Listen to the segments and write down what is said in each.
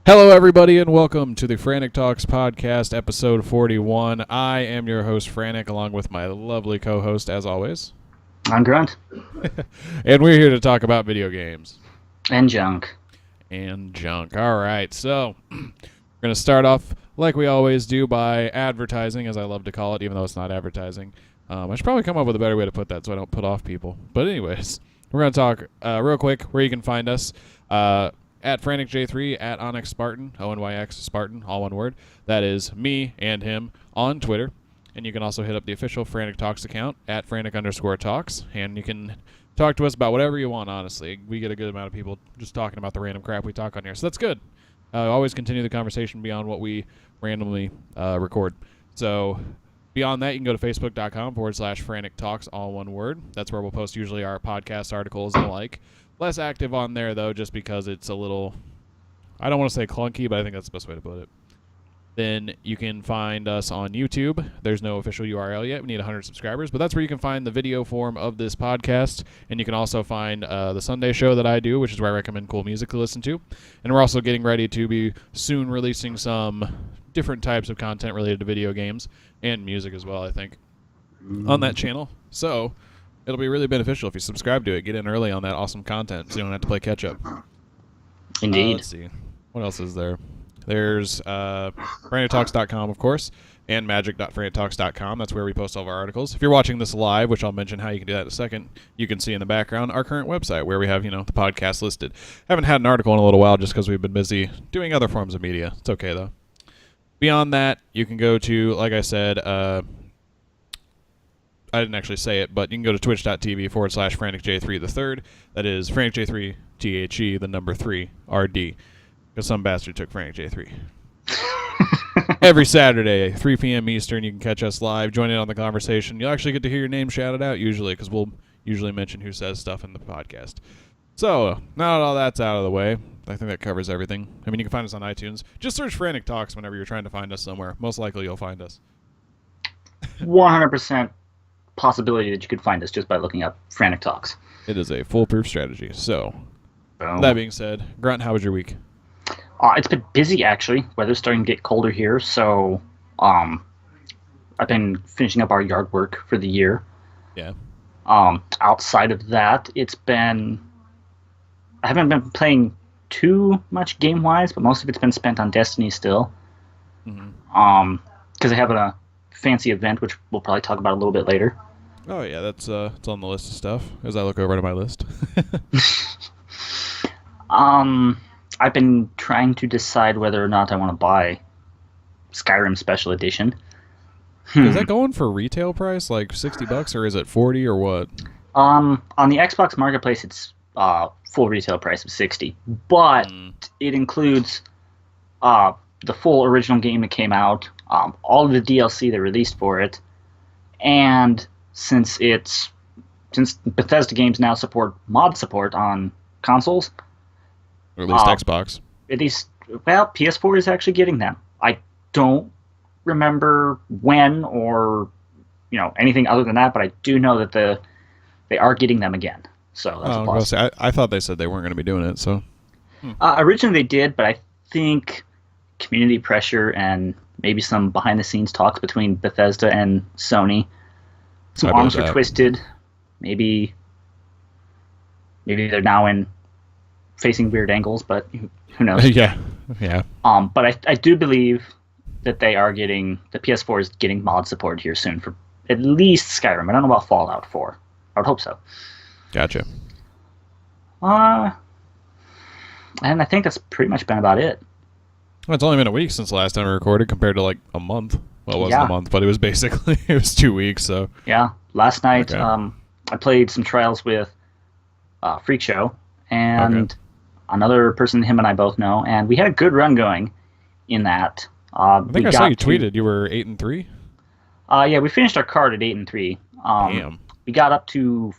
Hello, everybody, and welcome to the Frantic Talks podcast, episode 41. I am your host, Frantic, along with my lovely co-host, as always. I'm Grunt. And we're here to talk about video games. And junk. All right, so we're going to start off, like we always do, by advertising, as I love to call it, even though it's not advertising. I should probably come up with a better way to put that so I don't put off people. But anyways, we're going to talk real quick where you can find us. At FranticJ3, at Onyx Spartan, ONYX Spartan, all one word. That is me and him on Twitter. And you can also hit up the official Frantic Talks account at Frantic_Talks. And you can talk to us about whatever you want, honestly. We get a good amount of people just talking about the random crap we talk on here. So that's good. Always continue the conversation beyond what we randomly record. So beyond that, you can go to Facebook.com/Frantic Talks, all one word. That's where we'll post usually our podcast articles and the like. Less active on there, though, just because it's a little, I don't want to say clunky, but I think that's the best way to put it. Then you can find us on YouTube. There's no official URL yet. We need 100 subscribers, but that's where you can find the video form of this podcast. And you can also find the Sunday show that I do, which is where I recommend cool music to listen to. And we're also getting ready to be soon releasing some different types of content related to video games and music as well, I think, on that channel. So it'll be really beneficial if you subscribe to it. Get in early on that awesome content so you don't have to play catch-up. Indeed. Let's see. What else is there? There's FranticTalks.com, of course, and magic.frantictalks.com. That's where we post all of our articles. If you're watching this live, which I'll mention how you can do that in a second, you can see in the background our current website where we have, the podcast listed. Haven't had an article in a little while just because we've been busy doing other forms of media. It's okay, though. Beyond that, you can go to, like I said, I didn't actually say it, but you can go to twitch.tv/FranticJ3 the third. That is FranticJ3, THE, the number 3, RD. Because some bastard took FranticJ3. Every Saturday, 3 p.m. Eastern, you can catch us live. Join in on the conversation. You'll actually get to hear your name shouted out, usually, because we'll usually mention who says stuff in the podcast. So, now that all that's out of the way, I think that covers everything. I mean, you can find us on iTunes. Just search Frantic Talks whenever you're trying to find us somewhere. Most likely you'll find us. 100% possibility that you could find us just by looking up Frantic Talks. It is a foolproof strategy. So, Boom. That being said, Grunt, how was your week? It's been busy, actually. Weather's starting to get colder here, so I've been finishing up our yard work for the year. Yeah. Outside of that, I haven't been playing too much game-wise, but most of it's been spent on Destiny still. Mm-hmm. Because I have a fancy event, which we'll probably talk about a little bit later. Oh, yeah, that's it's on the list of stuff as I look over to my list. I've been trying to decide whether or not I want to buy Skyrim Special Edition. Is that going for retail price, like $60, or is it 40 or what? On the Xbox Marketplace, it's full retail price of $60, but it includes the full original game that came out, all of the DLC they released for it, and since Bethesda games now support mod support on consoles. Or at least Xbox. PS4 is actually getting them. I don't remember when or anything other than that, but I do know that they are getting them again. So that's a plus. I thought they said they weren't going to be doing it. So originally they did, but I think community pressure and maybe some behind the scenes talks between Bethesda and Sony, some arms were twisted. Maybe they're now facing weird angles, but who knows? Yeah. But I do believe that the PS4 is getting mod support here soon for at least Skyrim. I don't know about Fallout 4. I would hope so. Gotcha. And I think that's pretty much been about it. Well, it's only been a week since the last time we recorded compared to like a month. Well, it wasn't a month, but it was basically, it was 2 weeks, so. Yeah. Last night, I played some trials with Freak Show, and another person him and I both know, and we had a good run going in that. I think I saw you tweeted you were 8-3. Yeah, we finished our card at 8-3. Damn. We got up to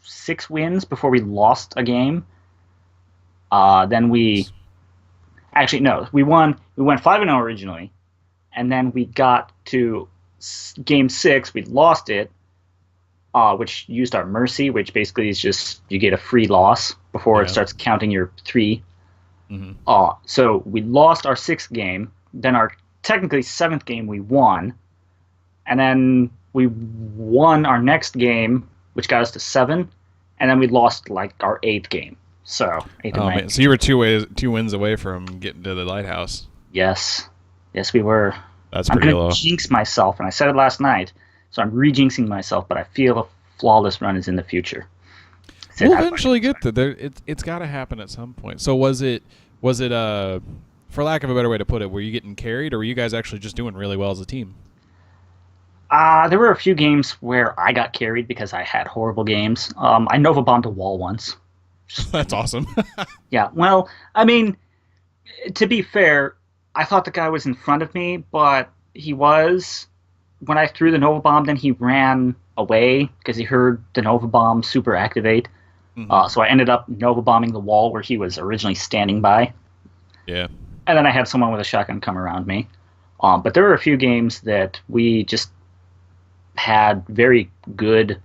6 wins before we lost a game. Then we won. We went 5-0 originally, and then we got to game 6. We lost it, which used our mercy, which basically is just you get a free loss before it starts counting your 3. Mm-hmm. So we lost our sixth game. Then our technically seventh game we won, and then we won our next game, which got us to 7, and then we lost like our eighth game. So eighth and Oh ninth. man, so you were two wins away from getting to the lighthouse. Yes, yes, we were. That's I'm pretty gonna low. jinx myself, and I said it last night, so I'm re-jinxing myself. But I feel a flawless run is in the future. Say We'll that eventually much. get there. It's got to happen at some point. So was it for lack of a better way to put it, were you getting carried, or were you guys actually just doing really well as a team? There were a few games where I got carried because I had horrible games. I Nova bombed a wall once. That's awesome. Yeah, well, I mean, to be fair, I thought the guy was in front of me, but he was. When I threw the Nova Bomb, then he ran away because he heard the Nova Bomb super activate. Hmm. So I ended up Nova Bombing the wall where he was originally standing by. Yeah. And then I had someone with a shotgun come around me. But there were a few games that we just had very good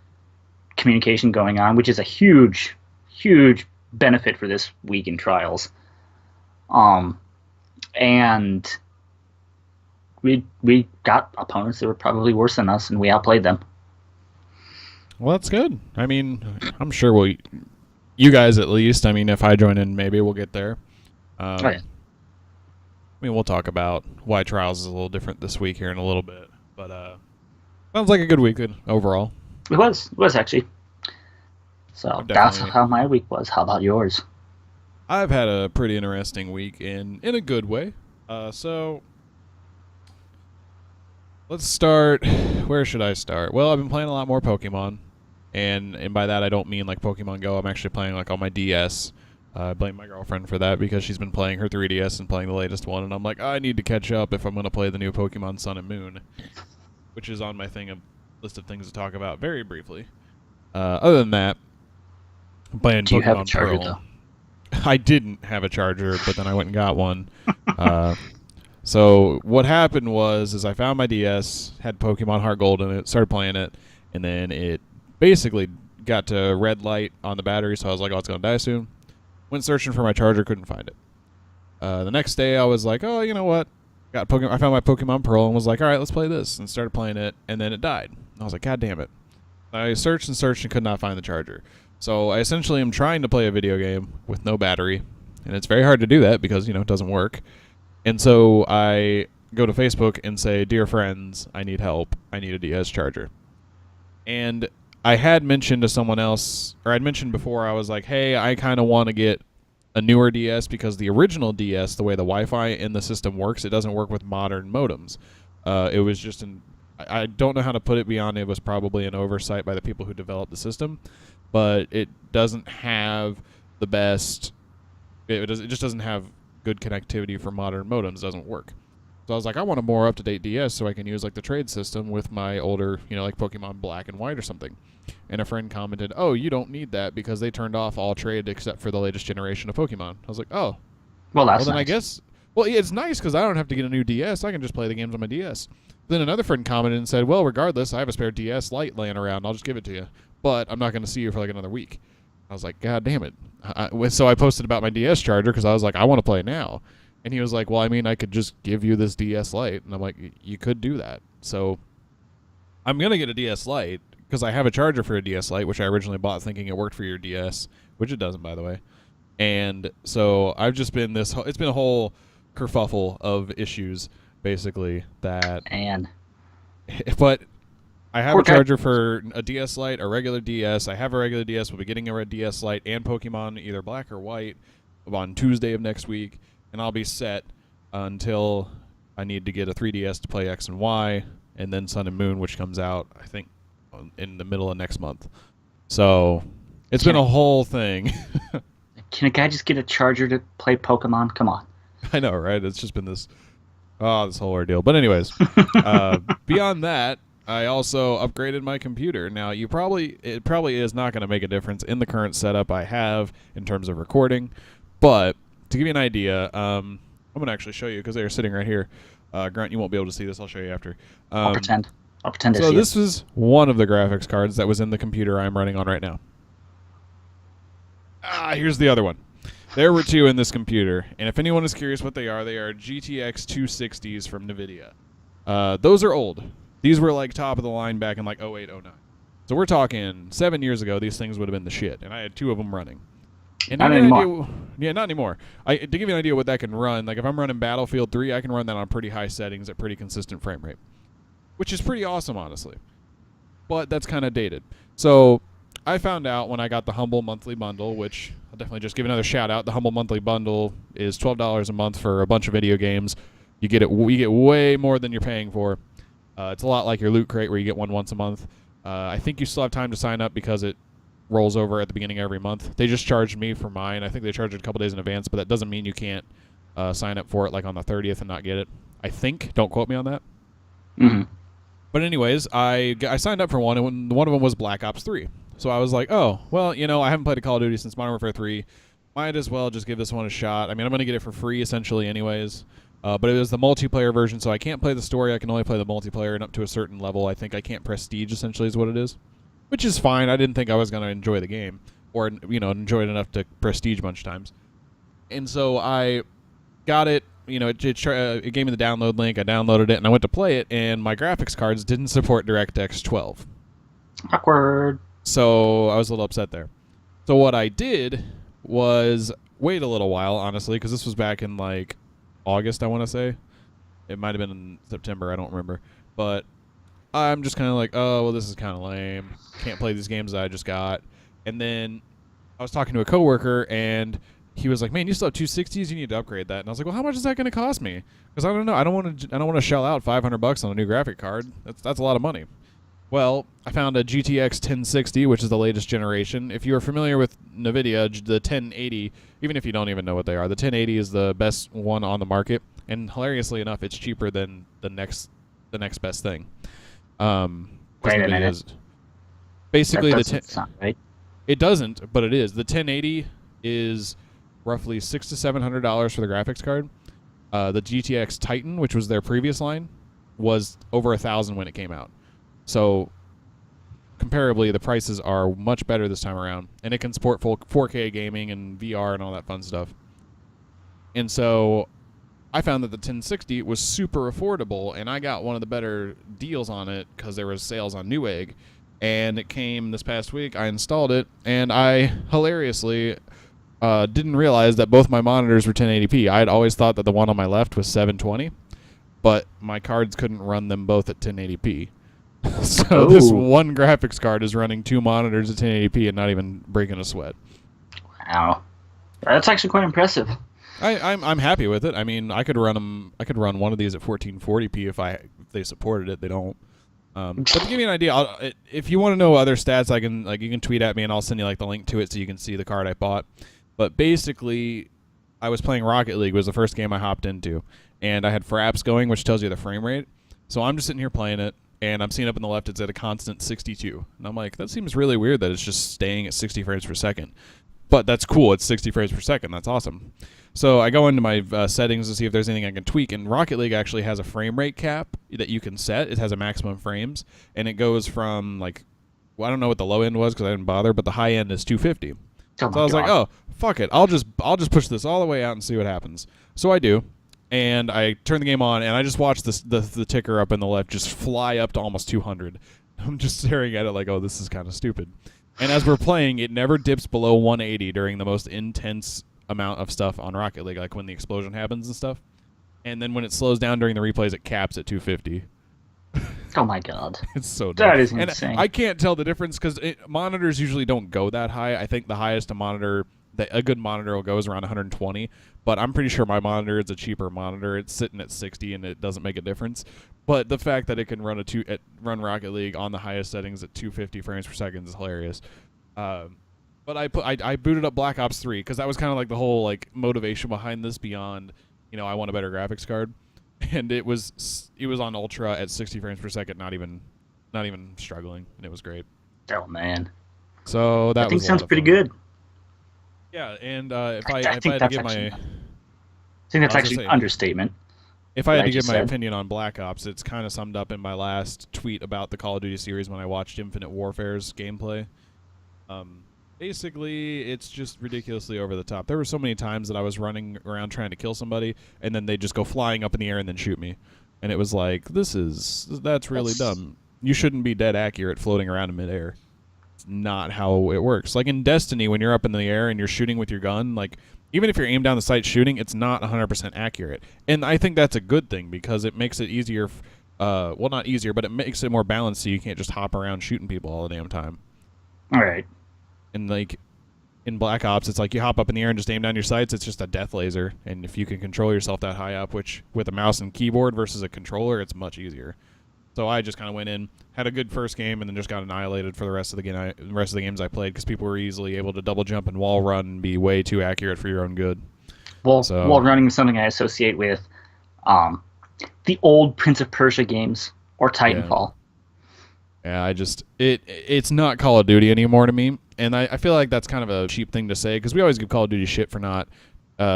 communication going on, which is a huge, huge benefit for this week in trials. Um, and we got opponents that were probably worse than us, and we outplayed them. Well, that's good. I mean, I'm sure you guys at least. I mean, if I join in, maybe we'll get there. Oh, yeah. I mean, we'll talk about why trials is a little different this week here in a little bit, but sounds like a good week overall. It was actually. So that's Definitely. how my week was. How about yours? I've had a pretty interesting week in a good way. So let's start. Where should I start? Well, I've been playing a lot more Pokemon, and by that I don't mean like Pokemon Go. I'm actually playing like on my DS. I blame my girlfriend for that because she's been playing her 3DS and playing the latest one, and I'm like, I need to catch up if I'm going to play the new Pokemon Sun and Moon, which is on my list of things to talk about very briefly. Other than that, I'm playing Do you have a Pokemon charger Pearl. though? I didn't have a charger, but then I went and got one. So what happened was I found my DS, had Pokemon Heart Gold in it, started playing it, and then it basically got to red light on the battery, so I was like, oh, it's going to die soon. Went searching for my charger, couldn't find it. The next day, I was like, oh, you know what? I found my Pokemon Pearl and was like, all right, let's play this, and started playing it, and then it died. I was like, God damn it. I searched and could not find the charger. So I essentially am trying to play a video game with no battery, and it's very hard to do that because, it doesn't work. And so I go to Facebook and say, dear friends, I need help. I need a DS charger. And I had mentioned to someone else, or I'd mentioned before, I was like, hey, I kind of want to get a newer DS because the original DS, the way the Wi-Fi in the system works, it doesn't work with modern modems. It was just I don't know how to put it beyond it was probably an oversight by the people who developed the system, but it doesn't have the best. It just doesn't have good connectivity for modern modems. It doesn't work. So I was like, I want a more up-to-date DS so I can use like the trade system with my older, like Pokemon Black and White or something. And a friend commented, oh, you don't need that because they turned off all trade except for the latest generation of Pokemon. I was like, oh, Well, that's well then nice. I guess. Well, yeah, it's nice because I don't have to get a new DS. I can just play the games on my DS. Then another friend commented and said, well, regardless, I have a spare DS Lite laying around. I'll just give it to you. But I'm not going to see you for like another week. I was like, God damn it. So I posted about my DS charger because I was like, I want to play now. And he was like, well, I mean, I could just give you this DS Lite. And I'm like, you could do that. So I'm going to get a DS Lite because I have a charger for a DS Lite, which I originally bought thinking it worked for your DS, which it doesn't, by the way. And so I've just been it's been a whole kerfuffle of issues, basically, that. And But I have poor a guy. charger for a DS Lite, a regular DS. I have a regular DS. We'll be getting a red DS Lite and Pokemon, either black or white, on Tuesday of next week. And I'll be set until I need to get a 3DS to play X and Y, and then Sun and Moon, which comes out, I think, in the middle of next month. So it's been a whole thing. Can a guy just get a charger to play Pokemon? Come on. I know, right? It's just been this whole ordeal. But anyways, beyond that, I also upgraded my computer. Now, it probably is not going to make a difference in the current setup I have in terms of recording, but to give you an idea, I'm going to actually show you because they're sitting right here. Grunt, you won't be able to see this. I'll show you after. I'll pretend. I'll pretend to So see this it. is one of the graphics cards that was in the computer I'm running on right now. Here's the other one. There were two in this computer, and if anyone is curious what they are GTX 260s from NVIDIA. Those are old. These were like top of the line back in like 08, 09. So we're talking 7 years ago. These things would have been the shit, and I had two of them running. And not anymore. Yeah, not anymore. To give you an idea what that can run, like if I'm running Battlefield 3, I can run that on pretty high settings at pretty consistent frame rate, which is pretty awesome, honestly. But that's kind of dated. So I found out when I got the Humble monthly bundle, which I'll definitely just give another shout out. The Humble monthly bundle is $12 a month for a bunch of video games. You get way more than you're paying for. It's a lot like your Loot Crate where you get one once a month. I think you still have time to sign up because it rolls over at the beginning of every month. They just charged me for mine. I think they charged it a couple days in advance, but that doesn't mean you can't sign up for it like on the 30th and not get it. I think. Don't quote me on that. Mm-hmm. But anyways, I signed up for one, and one of them was Black Ops 3. So I was like, oh, well, I haven't played a Call of Duty since Modern Warfare 3. Might as well just give this one a shot. I mean, I'm going to get it for free, essentially, anyways. But it was the multiplayer version, so I can't play the story. I can only play the multiplayer, and up to a certain level, I think I can't prestige, essentially, is what it is. Which is fine. I didn't think I was going to enjoy the game or, enjoy it enough to prestige a bunch of times. And so I got it. It gave me the download link. I downloaded it, and I went to play it, and my graphics cards didn't support DirectX 12. Awkward. So I was a little upset there. So what I did was wait a little while, honestly, because this was back in, like, August, I want to say. It might have been in September. I don't remember. But I'm just kind of like, oh, well, this is kind of lame. Can't play these games that I just got. And then I was talking to a coworker, and he was like, man, you still have 260s? You need to upgrade that. And I was like, well, how much is that going to cost me? Because I don't know. I don't want to shell out $500 on a new graphic card. That's a lot of money. Well, I found a GTX 1060, which is the latest generation. If you are familiar with NVIDIA, the 1080, even if you don't even know what they are, the 1080 is the best one on the market. And hilariously enough, it's cheaper than the next best thing. Wait a minute. Basically, that doesn't sound right. It doesn't, but it is. The 1080 is roughly $600 to $700 for the graphics card. The GTX Titan, which was their previous line, was over $1,000 when it came out. So, comparably, the prices are much better this time around, and it can support full 4K gaming and VR and all that fun stuff. And so, I found that the 1060 was super affordable, and I got one of the better deals on it because there was sales on Newegg, and it came this past week. I installed it, and I hilariously didn't realize that both my monitors were 1080p. I had always thought that the one on my left was 720, but my cards couldn't run them both at 1080p. So this one graphics card is running two monitors at 1080p and not even breaking a sweat. Wow, that's actually quite impressive. I'm happy with it. I mean, I could run one of these at 1440p if they supported it. They don't. But to give you an idea, if you want to know other stats, you can tweet at me and I'll send you the link to it so you can see the card I bought. But basically, I was playing Rocket League. Was the first game I hopped into, and I had Fraps going, which tells you the frame rate. So I'm just sitting here playing it. And I'm seeing up in the left it's at a constant 62. And I'm like, that seems really weird that it's just staying at 60 frames per second. But that's cool. It's 60 frames per second. That's awesome. So I go into my settings to see if there's anything I can tweak. And Rocket League actually has a frame rate cap that you can set. It has a maximum frames. And it goes from, I don't know what the low end was because I didn't bother, but the high end is 250. So I was like, oh, fuck it. I'll just push this all the way out and see what happens. So I do. And I turn the game on, and I just watch the ticker up in the left just fly up to almost 200. I'm just staring at it like, oh, this is kind of stupid. And as we're playing, it never dips below 180 during the most intense amount of stuff on Rocket League, like when the explosion happens and stuff. And then when it slows down during the replays, it caps at 250. Oh, my God. It's so dumb. That is insane. And I can't tell the difference because monitors usually don't go that high. I think the highest a good monitor will go is around 120, but I'm pretty sure my monitor is a cheaper monitor. It's sitting at 60 and it doesn't make a difference. But the fact that it can run run Rocket League on the highest settings at 250 frames per second is hilarious. But I booted up Black Ops 3 because that was kind of the whole motivation behind this beyond, I want a better graphics card, and it was on ultra at 60 frames per second, not even struggling, and it was great. Oh man. So that sounds pretty good. Yeah, and if I had to give my... I think that's actually an understatement. If I had to give my opinion on Black Ops, it's kind of summed up in my last tweet about the Call of Duty series when I watched Infinite Warfare's gameplay. Basically, it's just ridiculously over the top. There were so many times that I was running around trying to kill somebody, and then they just go flying up in the air and then shoot me. And it was like, that's really dumb. You shouldn't be dead accurate floating around in midair. It's not how it works. Like in Destiny, when you're up in the air and you're shooting with your gun, like even if you're aimed down the sight shooting, it's not 100% accurate. And I think that's a good thing because it makes it easier. Well, not easier, but it makes it more balanced so you can't just hop around shooting people all the damn time. All right. And like in Black Ops, it's like you hop up in the air and just aim down your sights. It's just a death laser, and if you can control yourself that high up, which with a mouse and keyboard versus a controller, it's much easier. So I just kind of went in, had a good first game, and then just got annihilated for the rest of the games I played because people were easily able to double jump and wall run and be way too accurate for your own good. Well, wall running is something I associate with the old Prince of Persia games or Titanfall. Yeah, it's not Call of Duty anymore to me, and I feel like that's kind of a cheap thing to say because we always give Call of Duty shit for not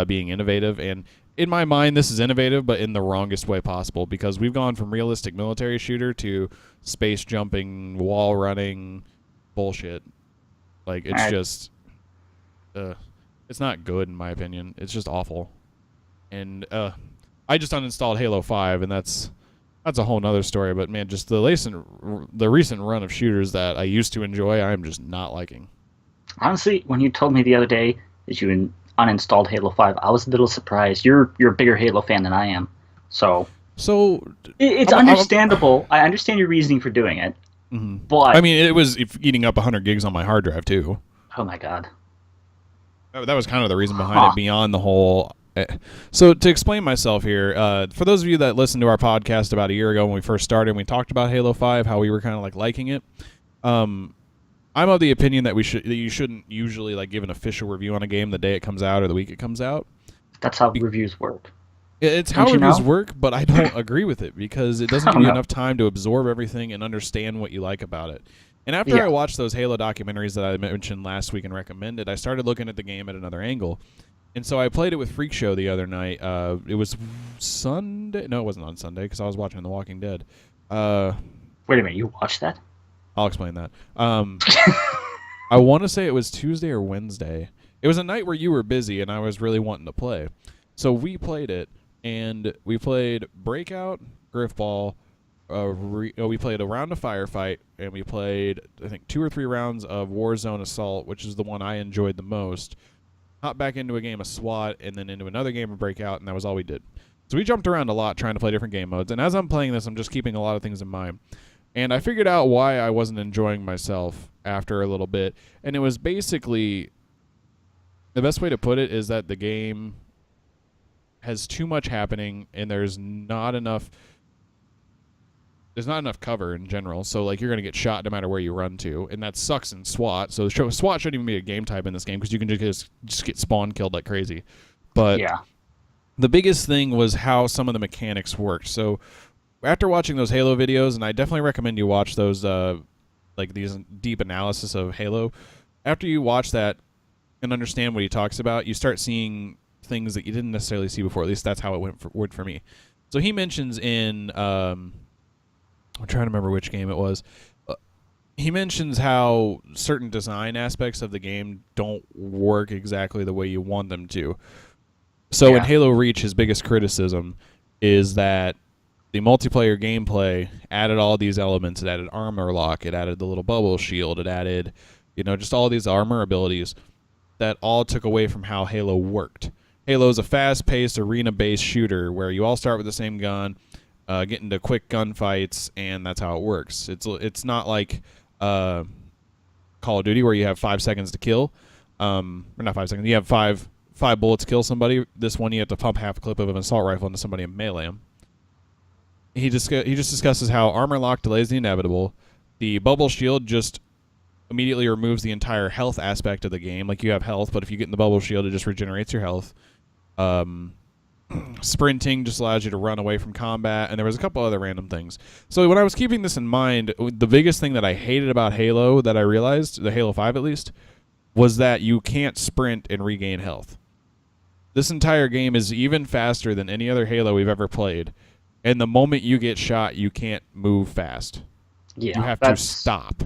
being innovative, and in my mind this is innovative but in the wrongest way possible because we've gone from realistic military shooter to space jumping, wall running bullshit. Like it's just it's not good in my opinion. It's just awful. And I just uninstalled Halo 5, and that's a whole nother story, but man, just the recent run of shooters that I used to enjoy, I'm just not liking. Honestly, when you told me the other day that you uninstalled Halo 5, I was a little surprised. You're a bigger Halo fan than I am, so it's understandable. I understand your reasoning for doing it, but I mean, it was eating up 100 gigs on my hard drive too. Oh my god, that was kind of the reason behind it, beyond the whole. So to explain myself here, for those of you that listened to our podcast about a year ago when we first started and we talked about Halo 5, how we were kind of like liking it, I'm of the opinion that you shouldn't usually like give an official review on a game the day it comes out or the week it comes out. That's how reviews work. It's how reviews work, but I don't agree with it because it doesn't give you enough time to absorb everything and understand what you like about it. And after I watched those Halo documentaries that I mentioned last week and recommended, I started looking at the game at another angle. And so I played it with Freak Show the other night. It was Sunday. No, it wasn't on Sunday because I was watching The Walking Dead. Wait a minute, you watched that? I'll explain that. I want to say it was Tuesday or Wednesday. It was a night where you were busy and I was really wanting to play. So we played it, and we played Breakout, Griffball. We played a round of Firefight, and we played, I think, 2 or 3 rounds of Warzone Assault, which is the one I enjoyed the most. Hop back into a game of SWAT, and then into another game of Breakout, and that was all we did. So we jumped around a lot trying to play different game modes, and as I'm playing this, I'm just keeping a lot of things in mind. And I figured out why I wasn't enjoying myself after a little bit, and it was basically, the best way to put it is that the game has too much happening, and there's not enough cover in general, so like you're going to get shot no matter where you run to, and that sucks in SWAT. So SWAT shouldn't even be a game type in this game because you can just get spawn killed like crazy. But the biggest thing was how some of the mechanics worked. So after watching those Halo videos, and I definitely recommend you watch those like these deep analysis of Halo, after you watch that and understand what he talks about, you start seeing things that you didn't necessarily see before. At least that's how it went for me. So he mentions in I'm trying to remember which game it was. He mentions how certain design aspects of the game don't work exactly the way you want them to. So in Halo Reach, his biggest criticism is that the multiplayer gameplay added all these elements. It added armor lock. It added the little bubble shield. It added, just all these armor abilities that all took away from how Halo worked. Halo is a fast-paced, arena-based shooter where you all start with the same gun, get into quick gunfights, and that's how it works. It's not like Call of Duty where you have 5 seconds to kill. Or not 5 seconds. You have five bullets to kill somebody. This one you have to pump half a clip of an assault rifle into somebody and melee him. He just discusses how armor lock delays the inevitable. The bubble shield just immediately removes the entire health aspect of the game. Like you have health, but if you get in the bubble shield, it just regenerates your health. Sprinting just allows you to run away from combat, and there was a couple other random things. So when I was keeping this in mind, the biggest thing that I hated about Halo that I realized, the Halo 5 at least, was that you can't sprint and regain health. This entire game is even faster than any other Halo we've ever played, and the moment you get shot, you can't move fast. Yeah, you have to stop.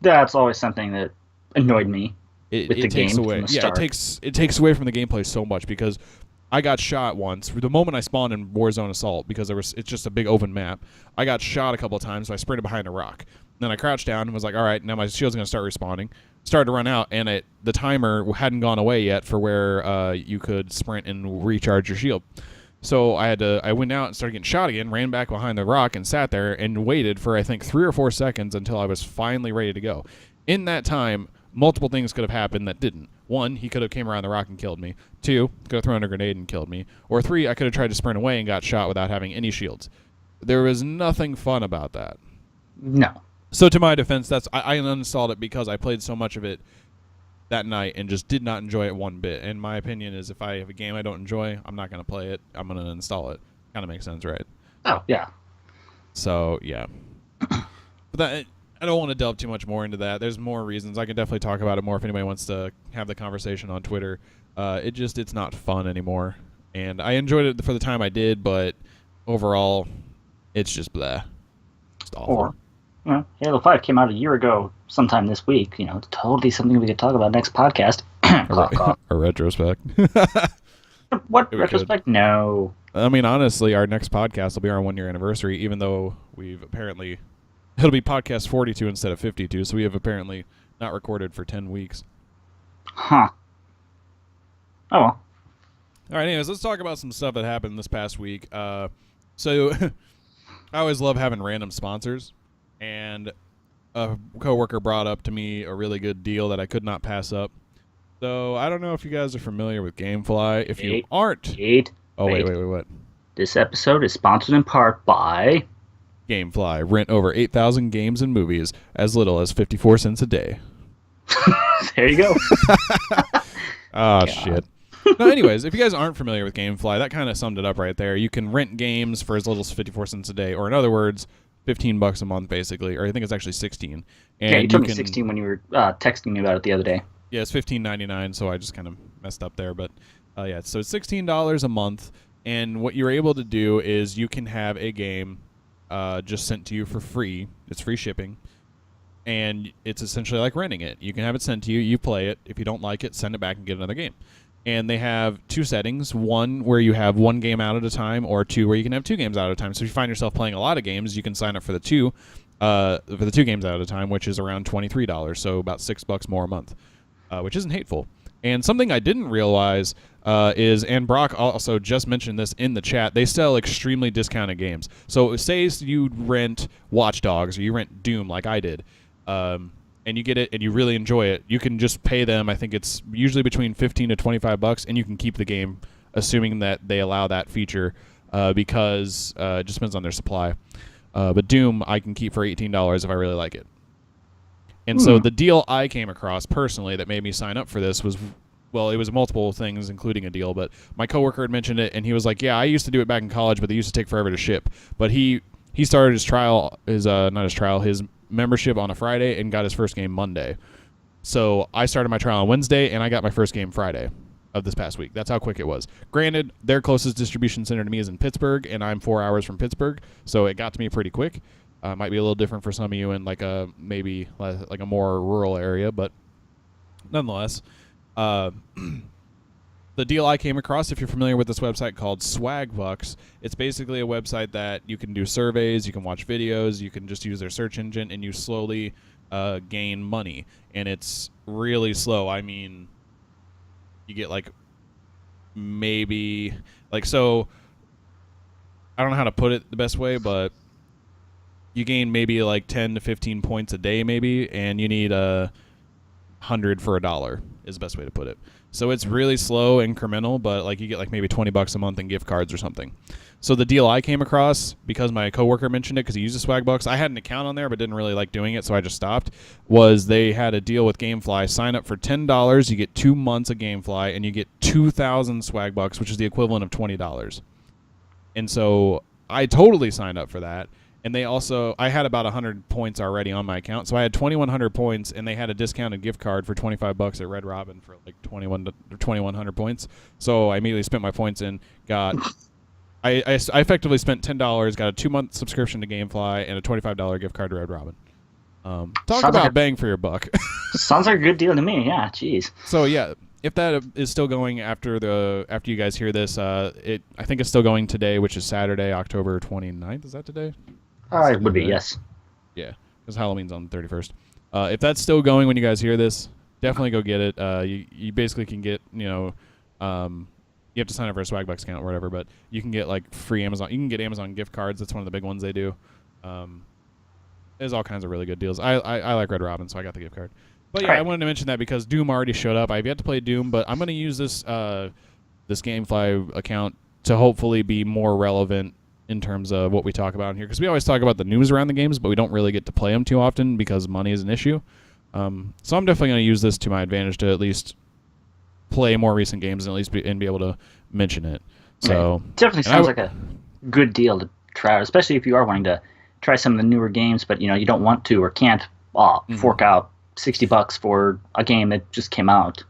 That's always something that annoyed me. with the it takes game away. from the Yeah, start. it takes away from the gameplay so much because I got shot once. The moment I spawned in Warzone Assault, because it's just a big open map, I got shot a couple of times, so I sprinted behind a rock. Then I crouched down and was like, all right, now my shield's going to start respawning. Started to run out, and the timer hadn't gone away yet for where you could sprint and recharge your shield. So I went out and started getting shot again, ran back behind the rock and sat there and waited for, I think, 3 or 4 seconds until I was finally ready to go. In that time, multiple things could have happened that didn't. 1, he could have came around the rock and killed me. 2, could have thrown a grenade and killed me. Or 3, I could have tried to sprint away and got shot without having any shields. There was nothing fun about that. No. So to my defense, I uninstalled it because I played so much of it that night and just did not enjoy it one bit. And my opinion is if I have a game I don't enjoy, I'm not going to play it. I'm going to install it. Kind of makes sense, right? Oh, yeah. So, yeah. But I don't want to delve too much more into that. There's more reasons. I can definitely talk about it more if anybody wants to have the conversation on Twitter. It's not fun anymore. And I enjoyed it for the time I did, but overall, it's just blah. It's awful. Or, Halo 5 came out a year ago sometime this week. It's totally something we could talk about next podcast. A retrospect. What retrospect? No. I mean, honestly, our next podcast will be our 1-year anniversary, even though it'll be podcast 42 instead of 52, so we have apparently not recorded for 10 weeks. Huh. Oh, well. All right, anyways, let's talk about some stuff that happened this past week. So I always love having random sponsors, and a coworker brought up to me a really good deal that I could not pass up. So I don't know if you guys are familiar with GameFly. If you aren't... Wait. Wait, what? This episode is sponsored in part by... GameFly. Rent over 8,000 games and movies as little as 54 cents a day. There you go. Oh, shit. No, anyways, if you guys aren't familiar with GameFly, that kind of summed it up right there. You can rent games for as little as 54 cents a day, or in other words, $15 a month, basically. Or I think it's actually 16. And yeah, you told me 16 when you were texting me about it the other day. Yeah, it's $15.99, so I just kind of messed up there. But, yeah, so it's $16 a month, and what you're able to do is you can have a game just sent to you for free. It's free shipping, and it's essentially like renting it. You can have it sent to you, you play it. If you don't like it, send it back and get another game. And they have 2 settings, 1 where you have 1 game out at a time, or 2 where you can have 2 games out at a time. So if you find yourself playing a lot of games, you can sign up for the 2 games out at a time, which is around $23, so about $6 more a month, which isn't hateful. And something I didn't realize is, and Brock also just mentioned this in the chat, they sell extremely discounted games. So say you rent Watch Dogs or you rent Doom like I did, and you get it and you really enjoy it, you can just pay them, I think it's usually between $15 to $25, and you can keep the game, assuming that they allow that feature, because it just depends on their supply. But Doom I can keep for $18 if I really like it. And so the deal I came across personally that made me sign up for this was, well, it was multiple things, including a deal, but my coworker had mentioned it, and he was like, yeah, I used to do it back in college, but they used to take forever to ship. But he started his membership on a Friday and got his first game Monday. So I started my trial on Wednesday, and I got my first game Friday of this past week. That's how quick it was. Granted, their closest distribution center to me is in Pittsburgh, and I'm 4 hours from Pittsburgh, so it got to me pretty quick. Might be a little different for some of you in maybe a more rural area, but nonetheless, the deal I came across, if you're familiar with this website called Swagbucks, it's basically a website that you can do surveys, you can watch videos, you can just use their search engine, and you slowly gain money. And it's really slow. I mean, you get so I don't know how to put it the best way, but you gain maybe 10 to 15 points a day maybe, and you need 100 for $1 is the best way to put it. So it's really slow, incremental, but you get maybe $20 a month in gift cards or something. So the deal I came across, because my coworker mentioned it because he uses Swagbucks, I had an account on there but didn't really like doing it, so I just stopped, was they had a deal with GameFly. Sign up for $10, you get 2 months of GameFly, and you get 2,000 Swagbucks, which is the equivalent of $20. And so I totally signed up for that. And I had about 100 points already on my account, so I had 2,100 points, and they had a discounted gift card for $25 at Red Robin for 2,100 points. So I immediately spent my points and got. I effectively spent $10, got a 2-month subscription to GameFly, and a $25 gift card to Red Robin. Talk Sounds about like bang for your buck. sounds like a good deal to me. Yeah, jeez. So yeah, if that is still going after you guys hear this, I think it's still going today, which is Saturday, October 29th. Is that today? That's It would be, right? yes. Yeah, because Halloween's on the 31st. If that's still going when you guys hear this, definitely go get it. You basically can get, you have to sign up for a Swagbucks account or whatever, but you can get like free Amazon. You can get Amazon gift cards. That's one of the big ones they do. There's all kinds of really good deals. I like Red Robin, so I got the gift card. But yeah, I wanted to mention that because Doom already showed up. I've yet to play Doom, but I'm going to use this GameFly account to hopefully be more relevant in terms of what we talk about in here, because we always talk about the news around the games, but we don't really get to play them too often because money is an issue. So I'm definitely going to use this to my advantage to at least play more recent games and at least be able to mention it. So right. Definitely sounds like a good deal to try, especially if you are wanting to try some of the newer games, but you don't want to or can't fork out $60 for a game that just came out.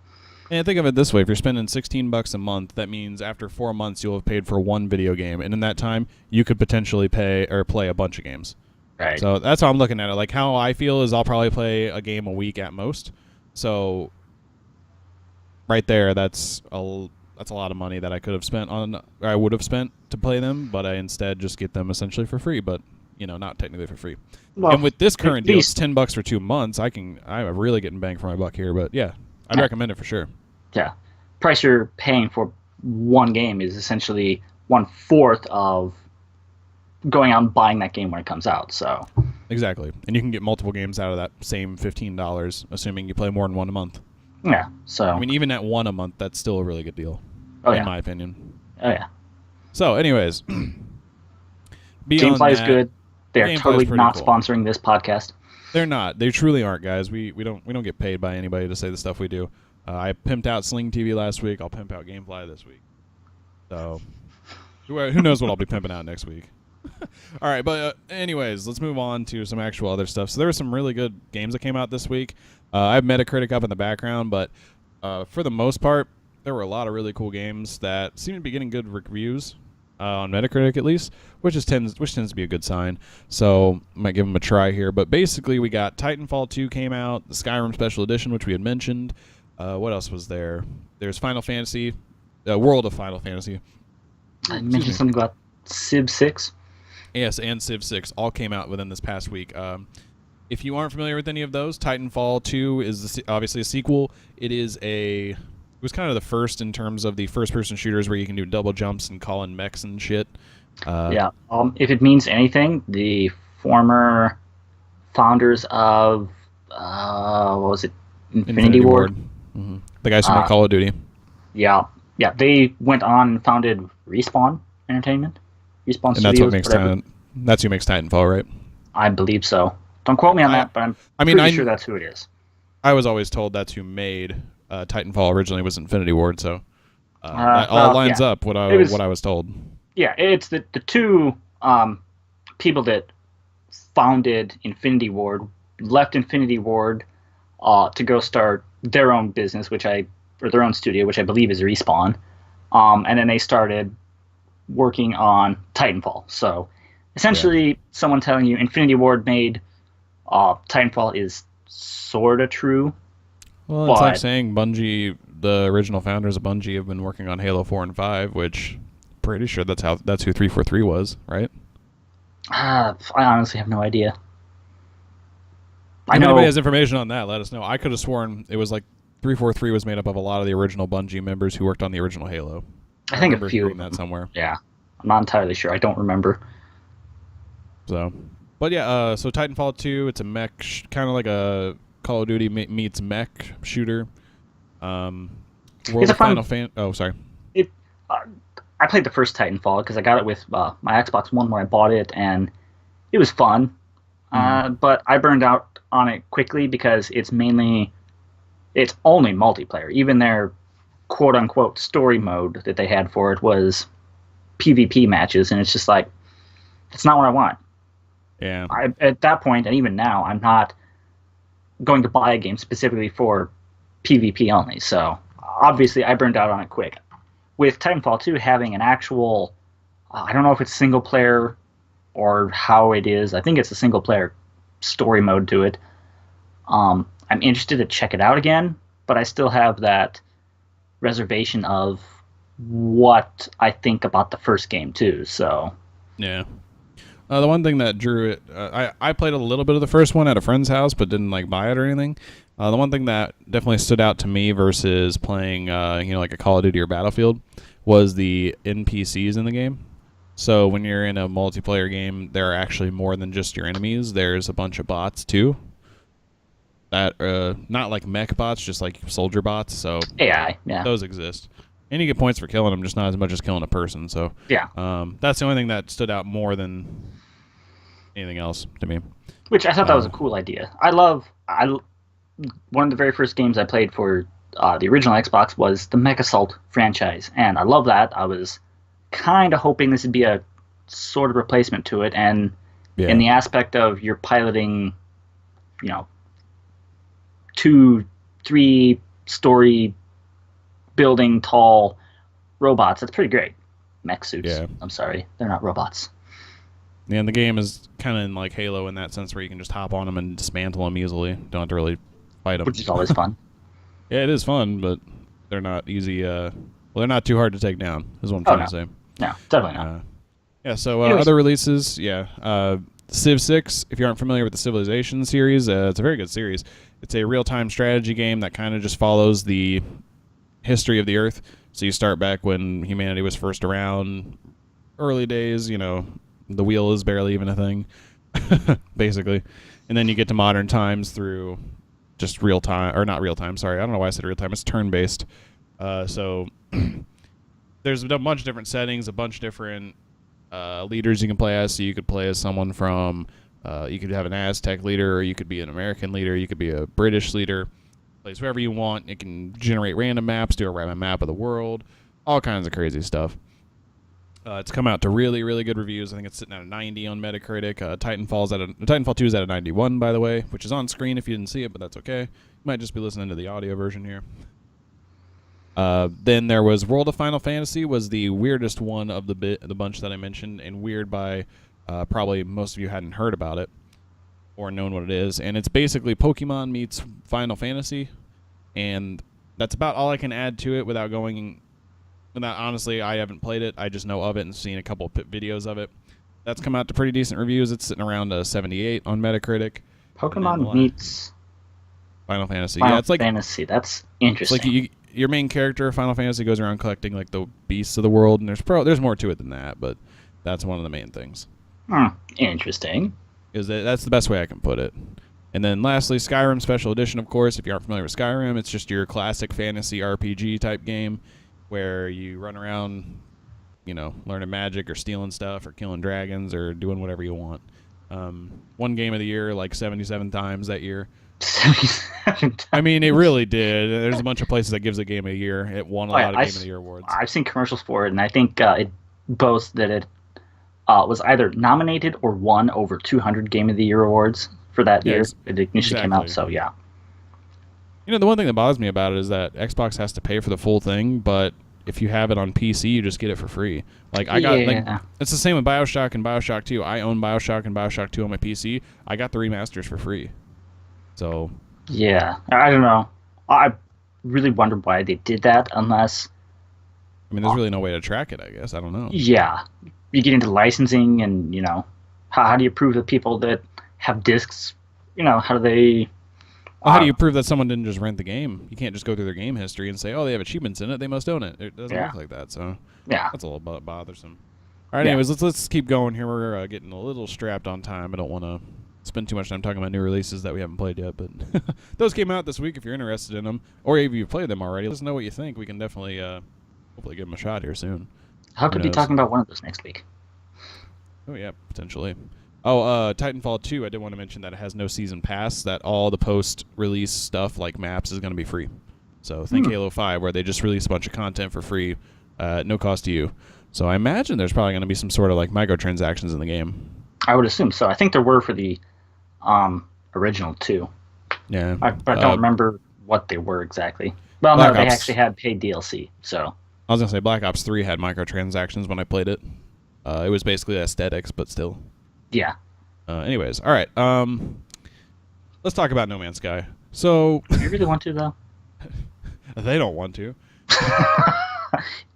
And think of it this way: if you're spending $16 a month, that means after 4 months you'll have paid for one video game, and in that time you could potentially pay or play a bunch of games. Right. So that's how I'm looking at it. Like how I feel is I'll probably play a game a week at most. So right there, that's a lot of money that I could have spent on, or I would have spent to play them, but I instead just get them essentially for free. But not technically for free. Well, and with this current deal, it's $10 for 2 months. I'm really getting bang for my buck here. But yeah, I'd recommend it for sure. Yeah, price you're paying for one game is essentially 1/4 of going out and buying that game when it comes out. So exactly, and you can get multiple games out of that same $15, assuming you play more than one a month. Yeah, so I mean, even at one a month, that's still a really good deal, in my opinion. Oh yeah. So, anyways, GameFly is good. They're totally not sponsoring this podcast. They're not. They truly aren't, guys. We don't get paid by anybody to say the stuff we do. I pimped out Sling TV last week. I'll pimp out GameFly this week. So, who knows what I'll be pimping out next week. All right, but anyways, let's move on to some actual other stuff. So there were some really good games that came out this week. I have Metacritic up in the background, but for the most part, there were a lot of really cool games that seem to be getting good reviews on Metacritic, at least, which tends to be a good sign. So I might give them a try here. But basically, we got Titanfall 2 came out, the Skyrim Special Edition, which we had mentioned. What else was there? There's Final Fantasy, World of Final Fantasy. I mentioned something about Civ 6. Yes, and Civ 6 all came out within this past week. If you aren't familiar with any of those, Titanfall 2 is obviously a sequel. It was kind of the first in terms of the first-person shooters where you can do double jumps and call in mechs and shit. If it means anything, the former founders of what was it, Infinity Ward? Mm-hmm. The guys who made Call of Duty. Yeah, they went on and founded Respawn Entertainment. Respawn and Studios. That's who makes Titanfall, right? I believe so. Don't quote me on that, but I'm pretty sure that's who it is. I was always told that's who made Titanfall. Originally was Infinity Ward, so that all lines up what I was told. Yeah, it's the two people that founded Infinity Ward left Infinity Ward to go start their own business, or their own studio, which I believe is Respawn, and then they started working on Titanfall. So essentially, someone telling you Infinity Ward made Titanfall is sort of true. Well, it's like saying Bungie, the original founders of Bungie, have been working on Halo 4 and 5, which pretty sure that's who 343 was, right? I honestly have no idea. If anybody has information on that, let us know. I could have sworn it was like 343 was made up of a lot of the original Bungie members who worked on the original Halo. I think a few reading that somewhere. Yeah, I'm not entirely sure. I don't remember. So, but yeah, so Titanfall 2, it's a mech, kind of like a Call of Duty meets mech shooter. World of Final Fantasy. Oh, sorry. I played the first Titanfall because I got it with my Xbox One where I bought it, and it was fun. But I burned out on it quickly because it's only multiplayer. Even their quote-unquote story mode that they had for it was PvP matches, and it's just like, it's not what I want. Yeah. At that point, and even now, I'm not going to buy a game specifically for PvP only. So obviously, I burned out on it quick. With Titanfall 2 having an actual, I don't know if it's single player or how it is. I think it's a single player story mode to it. I'm interested to check it out again, but I still have that reservation of what I think about the first game too. So Yeah. The one thing that drew it, I played a little bit of the first one at a friend's house, but didn't like buy it or anything. The one thing that definitely stood out to me versus playing, like a Call of Duty or Battlefield, was the NPCs in the game. So when you're in a multiplayer game, there are actually more than just your enemies. There's a bunch of bots too. That not like mech bots, just like soldier bots. So AI, yeah, those exist. And you get points for killing them, just not as much as killing a person. So yeah. That's the only thing that stood out more than anything else to me. Which I thought that was a cool idea. One of the very first games I played for the original Xbox was the Mech Assault franchise, and I love that. I was kind of hoping this would be a sort of replacement to it, and in the aspect of you're piloting, 2, 3-story building tall robots. That's pretty great. Mech suits. Yeah. I'm sorry, they're not robots. Yeah, and the game is kind of like Halo in that sense, where you can just hop on them and dismantle them easily. Don't have to really fight them. Which is always fun. Yeah, it is fun, but they're not easy. They're not too hard to take down, is what I'm trying to say. No, definitely not. Yeah, so other releases, Civ 6, if you aren't familiar with the Civilization series, it's a very good series. It's a real-time strategy game that kind of just follows the history of the Earth. So you start back when humanity was first around, early days, the wheel is barely even a thing, basically. And then you get to modern times through just real time, or not real time, sorry. I don't know why I said real time. It's turn-based. So there's a bunch of different settings, a bunch of different leaders you can play as. So you could play as someone from, you could have an Aztec leader, or you could be an American leader, you could be a British leader. Place wherever you want. It can generate random maps, do a random map of the world, all kinds of crazy stuff. It's come out to really, really good reviews. I think it's sitting at a 90 on Metacritic. Titanfall 2 is at a 91, by the way, which is on screen if you didn't see it, but that's okay. You might just be listening to the audio version here. Then there was World of Final Fantasy, was the weirdest one of the bunch that I mentioned, and weird by probably most of you hadn't heard about it or known what it is. And it's basically Pokemon meets Final Fantasy, and that's about all I can add to it without honestly, I haven't played it. I just know of it and seen a couple of videos of it. That's come out to pretty decent reviews. It's sitting around 78 on Metacritic. Pokemon meets Final Fantasy. Final Fantasy. That's interesting. It's like your main character, Final Fantasy, goes around collecting like the beasts of the world, and there's more to it than that, but that's one of the main things. Interesting. That's the best way I can put it. And then lastly, Skyrim Special Edition, of course. If you aren't familiar with Skyrim, it's just your classic fantasy RPG type game where you run around, learning magic or stealing stuff or killing dragons or doing whatever you want. One game of the year, like 77 times that year. 77 times. I mean, it really did. There's a bunch of places that gives a game of the year. It won a lot of Game of the Year awards. I've seen commercials for it, and I think it boasts that it was either nominated or won over 200 Game of the Year awards for that year. It initially came out, so yeah. The one thing that bothers me about it is that Xbox has to pay for the full thing, but if you have it on PC, you just get it for free. Like it's the same with BioShock and BioShock 2. I own BioShock and BioShock 2 on my PC. I got the remasters for free. So yeah, I don't know. I really wonder why they did that, unless there's really no way to track it, I guess. I don't know. Yeah. You get into licensing and, how do you prove that people that have discs, how do they... Well, how do you prove that someone didn't just rent the game? You can't just go through their game history and say, oh, they have achievements in it, they must own it. It doesn't work like that, so that's a little bothersome. All right, anyways, let's keep going here. We're getting a little strapped on time. I don't want to spend too much time talking about new releases that we haven't played yet, but those came out this week if you're interested in them, or if you've played them already. Let us know what you think. We can definitely hopefully give them a shot here soon. How could be talking about one of those next week? Oh, yeah, potentially. Oh, Titanfall 2, I did want to mention that it has no season pass, that all the post-release stuff, like maps, is going to be free. So think Halo 5, where they just release a bunch of content for free, no cost to you. So I imagine there's probably going to be some sort of like microtransactions in the game. I would assume so. I think there were for the original 2. Yeah. I don't remember what they were exactly. Well, no, they actually had paid DLC, so... I was going to say Black Ops 3 had microtransactions when I played it. It was basically aesthetics, but still. Yeah. Anyways, all right. let's talk about No Man's Sky. So You really want to, though? they don't want to.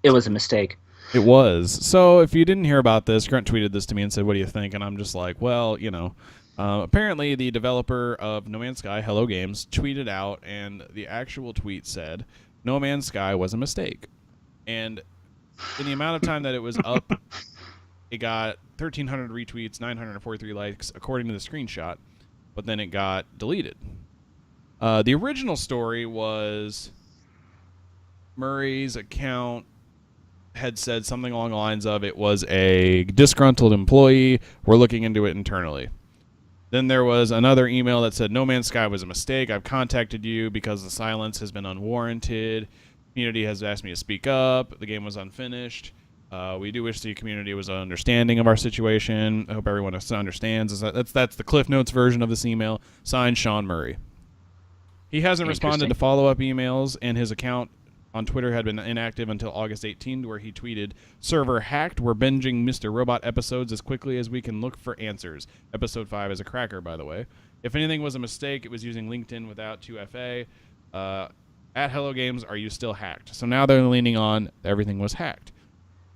It was a mistake. It was. So if you didn't hear about this, Grunt tweeted this to me and said, "What do you think?" And I'm just like, well, apparently the developer of No Man's Sky, Hello Games, tweeted out, and the actual tweet said, "No Man's Sky was a mistake." And in the amount of time that it was up, it got 1,300 retweets, 943 likes, according to the screenshot, but then it got deleted. The original story was Murray's account had said something along the lines of, it was a disgruntled employee, we're looking into it internally. Then there was another email that said, No Man's Sky was a mistake, I've contacted you because the silence has been unwarranted, community has asked me to speak up, the game was unfinished, we do wish the community was understanding of our situation, I hope everyone understands. That's the Cliff Notes version of this email, signed Sean Murray. He hasn't responded to follow-up emails, and his account on Twitter had been inactive until August 18th, where he tweeted, "Server hacked. We're binging Mr. Robot episodes as quickly as we can look for answers." Episode 5 is a cracker, by the way. If anything was a mistake, it was using LinkedIn without 2FA. At Hello Games, are you still hacked? So now they're leaning on everything was hacked.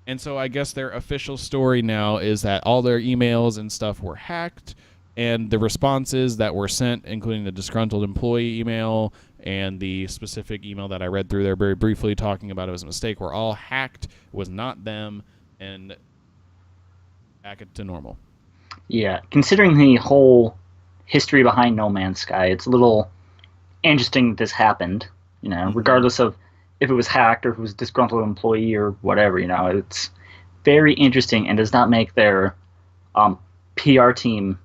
And so I guess their official story now is that all their emails and stuff were hacked, and the responses that were sent, including the disgruntled employee email and the specific email that I read through there very briefly talking about it was a mistake, were all hacked. It was not them, and back to normal. Yeah, considering the whole history behind No Man's Sky, it's a little interesting that this happened, regardless of if it was hacked or if it was a disgruntled employee or whatever, it's very interesting and does not make their PR team's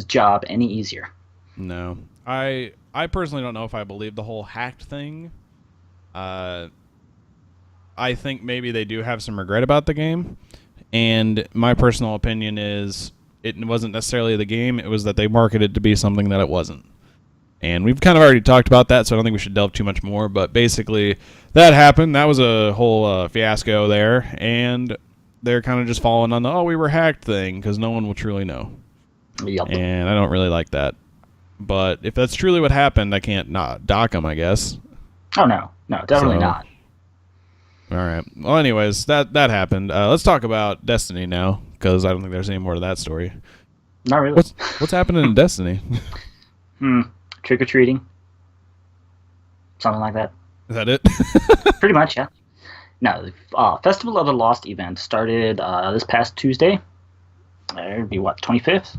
job any easier. No. I personally don't know if I believe the whole hacked thing. I think maybe they do have some regret about the game, and my personal opinion is it wasn't necessarily the game, it was that they marketed to be something that it wasn't. And we've kind of already talked about that, so I don't think we should delve too much more, but basically that happened. That was a whole fiasco there, and they're kind of just following on the, we were hacked thing, because no one will truly know. Yep. And I don't really like that. But if that's truly what happened, I can't not dock them, I guess. Oh, no. No, definitely not. All right. Well, anyways, that happened. Let's talk about Destiny now, because I don't think there's any more to that story. Not really. What's happening in Destiny? Trick-or-treating. Something like that. Is that it? Pretty much, yeah. No, the Festival of the Lost event started this past Tuesday. It would be, 25th?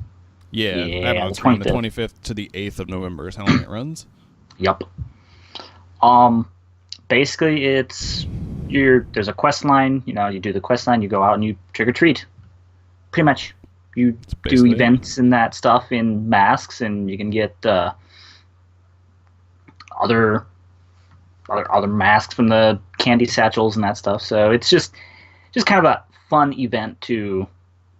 Yeah, I have it on screen, the 25th to the 8th of November is how long it runs. Yep. Basically, there's a quest line. You do the quest line, you go out and you trick or treat. Pretty much, you do events and that stuff in masks, and you can get other masks from the candy satchels and that stuff. So it's just kind of a fun event to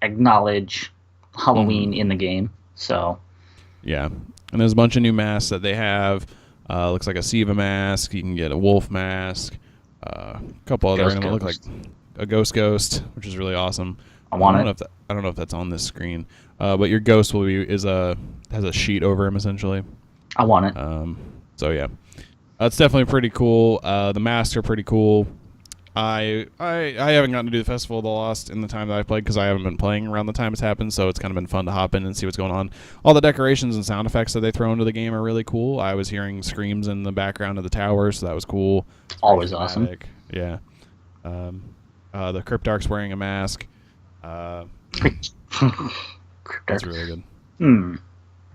acknowledge Halloween in the game. So yeah, and there's a bunch of new masks that they have. Looks like a Siva mask. You can get a wolf mask. A couple other animals look like a ghost, which is really awesome. I don't know if that's on this screen, but your ghost has a sheet over him essentially. I want it. So yeah, it's definitely pretty cool. The masks are pretty cool. I haven't gotten to do the Festival of the Lost in the time that I've played because I haven't been playing around the time it's happened, so it's kind of been fun to hop in and see what's going on. All the decorations and sound effects that they throw into the game are really cool. I was hearing screams in the background of the tower, so that was cool. Always awesome. Yeah. The Cryptarch's wearing a mask. That's really good.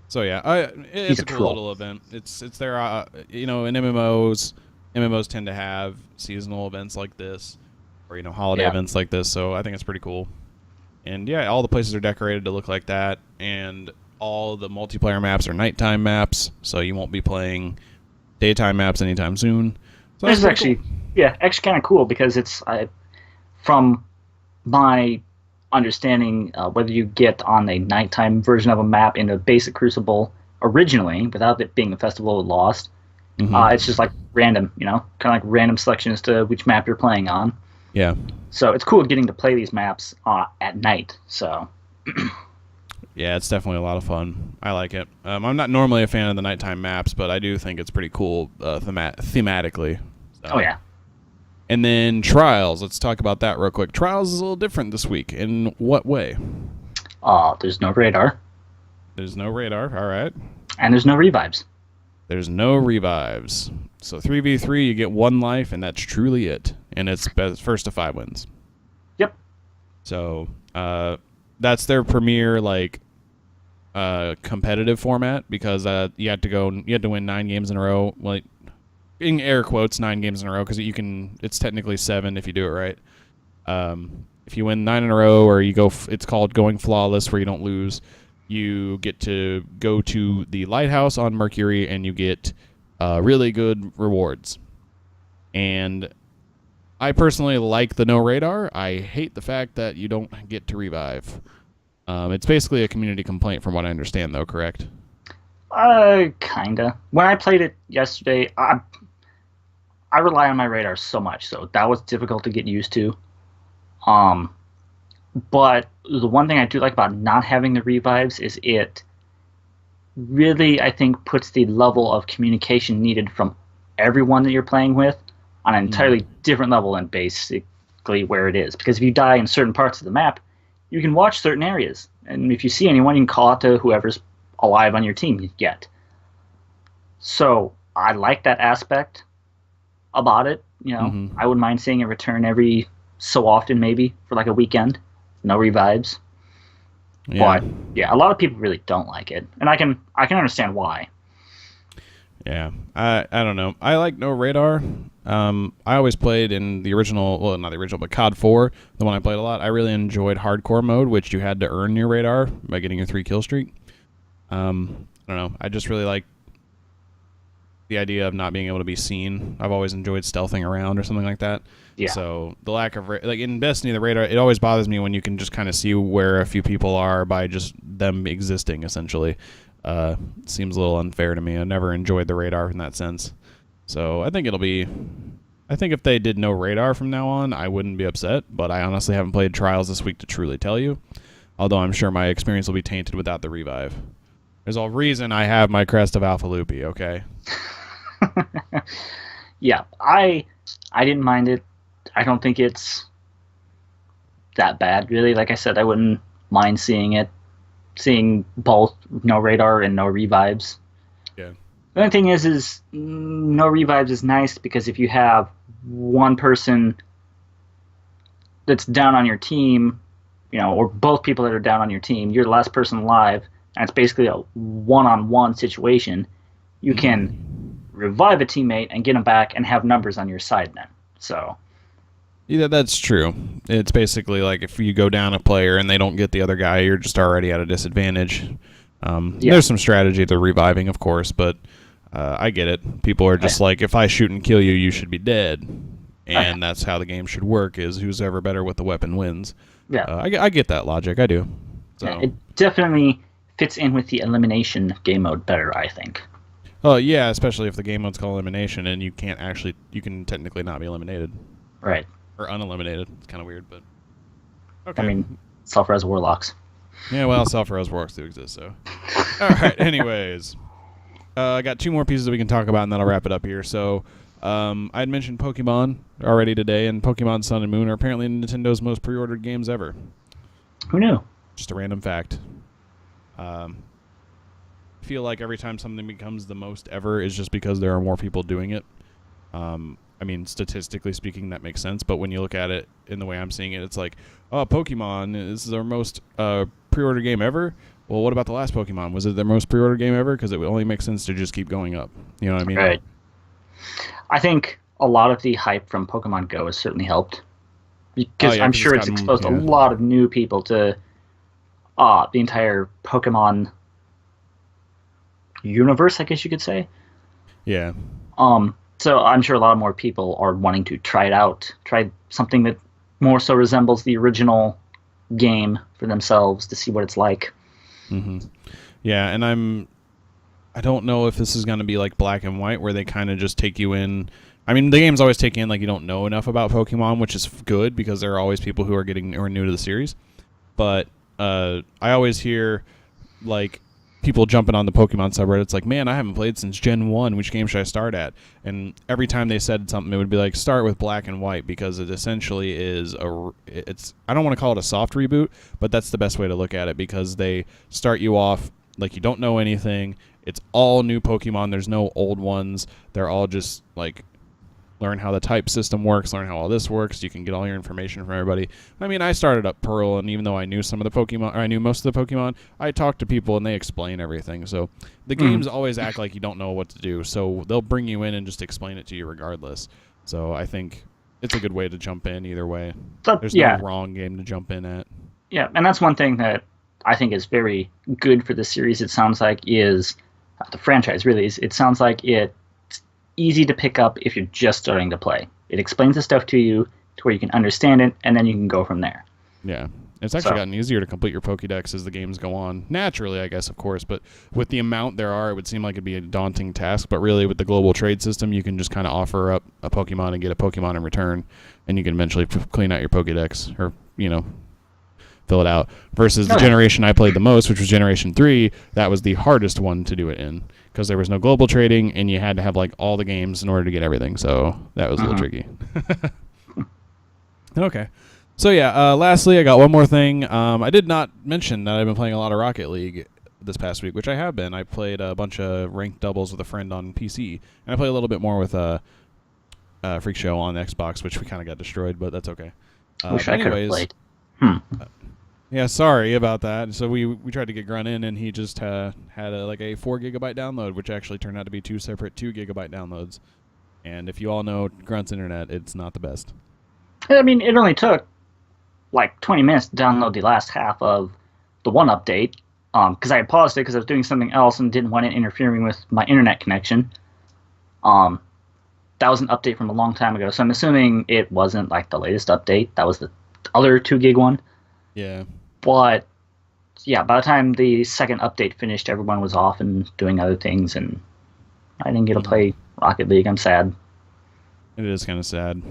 So yeah, it's a cool little event. It's there. In MMOs tend to have seasonal events like this, or holiday events like this. So I think it's pretty cool. And yeah, all the places are decorated to look like that, and all the multiplayer maps are nighttime maps, so you won't be playing daytime maps anytime soon. So this is actually kind of cool because it's from my understanding, whether you get on a nighttime version of a map in a basic Crucible originally, without it being a Festival of Lost, it's just like random, kind of like random selection as to which map you're playing on. Yeah. So it's cool getting to play these maps at night. So. Yeah, it's definitely a lot of fun. I like it. I'm not normally a fan of the nighttime maps, but I do think it's pretty cool thematically. So. Oh yeah. And then Trials. Let's talk about that real quick. Trials is a little different this week. In what way? There's no radar. There's no radar. All right. And there's no revives. There's no revives. So 3v3, you get 1 life, and that's truly it. And it's first to 5 wins. Yep. So that's their premier competitive format because you had to win 9 games in a row. Like in air quotes, 9 games in a row because it's technically 7 if you do it right. If you win 9 in a row, or you go, it's called going flawless, where you don't lose. You get to go to the lighthouse on Mercury, and you get really good rewards. And I personally like the no radar. I hate the fact that you don't get to revive. It's basically a community complaint, from what I understand, though. Correct? Kinda. When I played it yesterday, I rely on my radar so much, so that was difficult to get used to. But the one thing I do like about not having the revives is it really, I think, puts the level of communication needed from everyone that you're playing with on an entirely different level than basically where it is. Because if you die in certain parts of the map, you can watch certain areas. And if you see anyone, you can call out to whoever's alive on your team yet. So I like that aspect about it. I wouldn't mind seeing a return every so often, maybe, for like a weekend. No revives. Yeah. But yeah, a lot of people really don't like it, and I can understand why. Yeah, I don't know. I like no radar. I always played in the original, well, not the original, but COD 4, the one I played a lot. I really enjoyed hardcore mode, which you had to earn your radar by getting your 3 kill streak. I don't know. I just really like the idea of not being able to be seen. I've always enjoyed stealthing around or something like that. Yeah. So the lack of like in Destiny, the radar, it always bothers me when you can just kind of see where a few people are by just them existing. Essentially, seems a little unfair to me. I never enjoyed the radar in that sense. So I think if they did no radar from now on, I wouldn't be upset. But I honestly haven't played Trials this week to truly tell you. Although I'm sure my experience will be tainted without the revive. There's a reason I have my crest of Alpha Loopy. Okay. Yeah, I didn't mind it. I don't think it's that bad, really. Like I said, I wouldn't mind seeing both no radar and no revives. Yeah. The only thing is no revives is nice because if you have one person that's down on your team, or both people that are down on your team, you're the last person alive, and it's basically a one-on-one situation. You can revive a teammate and get them back and have numbers on your side then. So yeah, that's true. It's basically like if you go down a player and they don't get the other guy, you're just already at a disadvantage. There's some strategy to reviving, of course, but I get it. People are just like, if I shoot and kill you, you should be dead. And that's how the game should work, is who's ever better with the weapon wins. Yeah. I get that logic. I do. So. Yeah, it definitely fits in with the elimination game mode better, I think. Oh, yeah, especially if the game mode's called elimination and you can technically not be eliminated. Right. Or uneliminated. It's kind of weird, but okay. I mean, self-res warlocks. Yeah, well, self-res warlocks do exist, so. All right, anyways. I got 2 more pieces that we can talk about, and then I'll wrap it up here. So, I had mentioned Pokemon already today, and Pokemon Sun and Moon are apparently Nintendo's most pre-ordered games ever. Who knew? Just a random fact. I feel like every time something becomes the most ever is just because there are more people doing it. I mean, statistically speaking, that makes sense. But when you look at it in the way I'm seeing it, it's like, oh, Pokemon is our most pre-order game ever. Well, what about the last Pokemon? Was it their most pre-order game ever? Because it would only make sense to just keep going up. You know what I mean? Right. I think a lot of the hype from Pokemon Go has certainly helped. Because I'm sure it's exposed a lot of new people to the entire Pokemon universe, I guess you could say. Yeah. So I'm sure a lot more people are wanting to try it out, try something that more so resembles the original game for themselves to see what it's like. Mm-hmm. Yeah, and I don't know if this is going to be like Black and White, where they kind of just take you in. I mean, the games always take you in like you don't know enough about Pokemon, which is good because there are always people who are new to the series. But I always hear like people jumping on the Pokemon subreddits like, man, I haven't played since Gen 1. Which game should I start at? And every time they said something, it would be like, start with Black and White, because it essentially is it's, I don't want to call it a soft reboot, but that's the best way to look at it, because they start you off like you don't know anything. It's all new Pokemon. There's no old ones. They're all just like, learn how the type system works, learn how all this works. You can get all your information from everybody. I mean, I started up Pearl, and even though I knew some of the Pokemon, or I knew most of the Pokemon, I talked to people and they explain everything. So the games always act like you don't know what to do. So they'll bring you in and just explain it to you regardless. So I think it's a good way to jump in either way. There's no wrong game to jump in at. Yeah, and that's one thing that I think is very good for the series, it sounds like, is the franchise really is. It sounds like it's easy to pick up if you're just starting to play. It explains the stuff to you to where you can understand it, and then you can go from there. Yeah. It's actually gotten easier to complete your Pokédex as the games go on. Naturally, I guess, of course, but with the amount there are, it would seem like it'd be a daunting task. But really, with the global trade system, you can just kind of offer up a Pokemon and get a Pokemon in return, and you can eventually clean out your Pokédex, or, fill it out. Versus the generation I played the most, which was Generation 3, that was the hardest one to do it in, because there was no global trading, and you had to have like all the games in order to get everything. So that was a little tricky. Okay. So yeah, lastly, I got one more thing. I did not mention that I've been playing a lot of Rocket League this past week, which I have been. I played a bunch of ranked doubles with a friend on PC, and I played a little bit more with Freak Show on Xbox, which we kind of got destroyed, but that's okay. Wish I could have played. Yeah, sorry about that. So we tried to get Grunt in, and he just had a 4 gigabyte download, which actually turned out to be 2 separate 2 gigabyte downloads. And if you all know Grunt's internet, it's not the best. I mean, it only took like 20 minutes to download the last half of the one update, because I had paused it because I was doing something else and didn't want it interfering with my internet connection. That was an update from a long time ago, so I'm assuming it wasn't like the latest update. That was the other 2 gig one. Yeah. But yeah, by the time the second update finished, everyone was off and doing other things, and I didn't get to play Rocket League. I'm sad. It is kind of sad.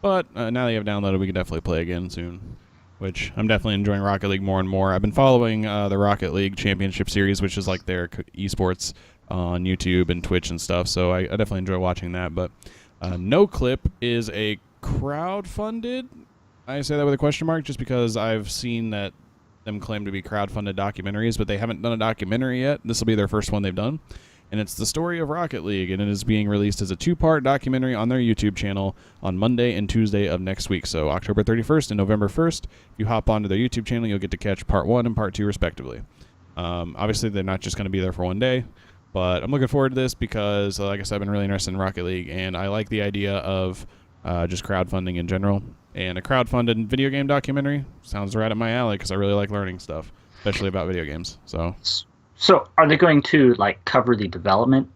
But now that you have downloaded, we can definitely play again soon, which I'm definitely enjoying Rocket League more and more. I've been following the Rocket League Championship Series, which is like their esports on YouTube and Twitch and stuff, so I definitely enjoy watching that. But No Clip is a crowd-funded, I say that with a question mark, just because I've seen that them claim to be crowd-funded documentaries, but they haven't done a documentary yet. This will be their first one they've done. And it's the story of Rocket League, and it is being released as a 2-part documentary on their YouTube channel on Monday and Tuesday of next week. So October 31st and November 1st, if you hop onto their YouTube channel, you'll get to catch part 1 and part 2 respectively. Obviously, they're not just going to be there for one day, but I'm looking forward to this because, like I said, I've been really interested in Rocket League, and I like the idea of just crowdfunding in general. And a crowdfunded video game documentary sounds right up my alley because I really like learning stuff, especially about video games. So are they going to like cover the development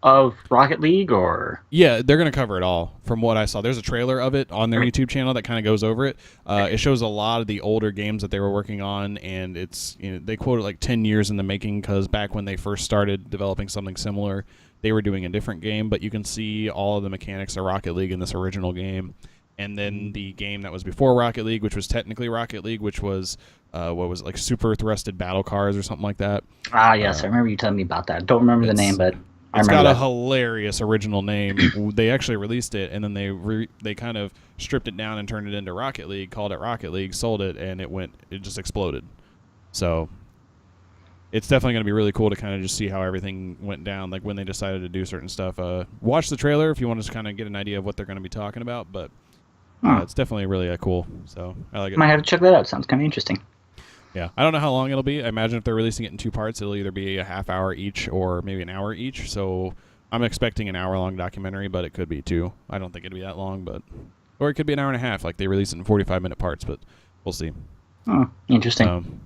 of Rocket League, or? Yeah, they're going to cover it all. From what I saw, there's a trailer of it on their YouTube channel that kind of goes over it. It shows a lot of the older games that they were working on, and it's they quote it like 10 years in the making, because back when they first started developing something similar, they were doing a different game. But you can see all of the mechanics of Rocket League in this original game. And then the game that was before Rocket League, which was technically Rocket League, which was, what was it, like Super Thrusted Battle Cars or something like that. Ah, yes, I remember you telling me about that. Don't remember the name, but I remember it's got that. a hilarious original name. They actually released it, and then they kind of stripped it down and turned it into Rocket League, called it Rocket League, sold it, and it just exploded. So it's definitely going to be really cool to kind of just see how everything went down, like when they decided to do certain stuff. Watch the trailer if you want to just kind of get an idea of what they're going to be talking about, but it's definitely really cool, so I like it. Might have to check that out. Sounds kind of interesting. Yeah, I don't know how long it'll be. I imagine if they're releasing it in 2 parts, it'll either be a half hour each or maybe an hour each. So I'm expecting an hour-long documentary, but it could be 2. I don't think it'll be that long, or it could be an hour and a half, like they release it in 45-minute parts, but we'll see. Oh, interesting.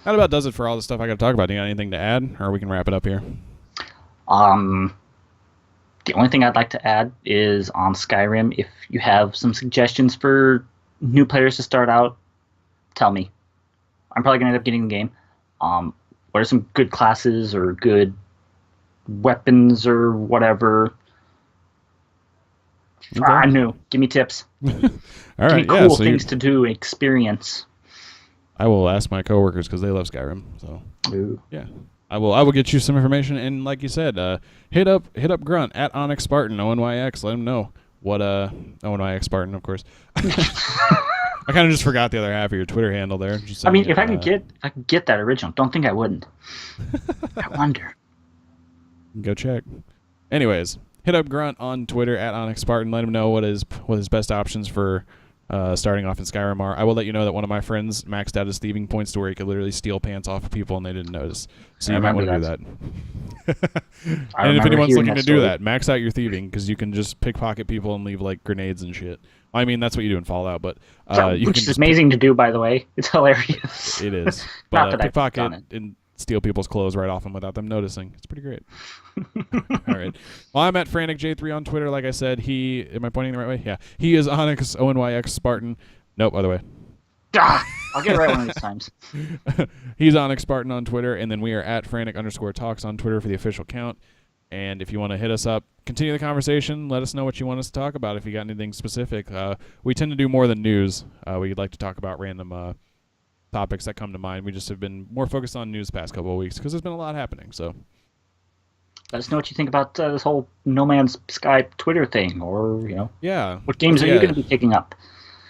That about does it for all the stuff I got to talk about. Do you got anything to add, or we can wrap it up here? The only thing I'd like to add is on Skyrim, if you have some suggestions for new players to start out, tell me. I'm probably going to end up getting the game. What are some good classes or good weapons or whatever? Okay. I know. Give me tips. All right. Give me cool things to do, experience. I will ask my coworkers because they love Skyrim. So Ooh. yeah, I will get you some information. And like you said, hit up Grunt at Onyx Spartan ONYX. Let him know what ONYX Spartan, of course. I kind of just forgot the other half of your Twitter handle there. Just I mean, saying if I could get that original, don't think I wouldn't. I wonder. Go check. Anyways, hit up Grunt on Twitter at Onyx Spartan. Let him know what his best options for starting off in Skyrim are. I will let you know that one of my friends maxed out his thieving points to where he could literally steal pants off of people and they didn't notice. So you might want to do that. And if anyone's looking to do that, max out your thieving because you can just pickpocket people and leave like grenades and shit. I mean, that's what you do in Fallout, but which is amazing to do, by the way. It's hilarious. It is. But pickpocket and steal people's clothes right off them without them noticing. It's pretty great. All right. Well, I'm at FranticJ3 on Twitter. Like I said, am I pointing the right way? Yeah. He is Onyx ONYX Spartan. Nope, other way. I'll get it right one of these times. He's Onyx Spartan on Twitter, and then we are at Frantic_Talks on Twitter for the official count. And if you want to hit us up, continue the conversation. Let us know what you want us to talk about if you got anything specific. We tend to do more than news. We'd like to talk about random topics that come to mind. We just have been more focused on news the past couple of weeks because there's been a lot happening. So let us know what you think about this whole No Man's Sky Twitter thing, or what games are you going to be picking up?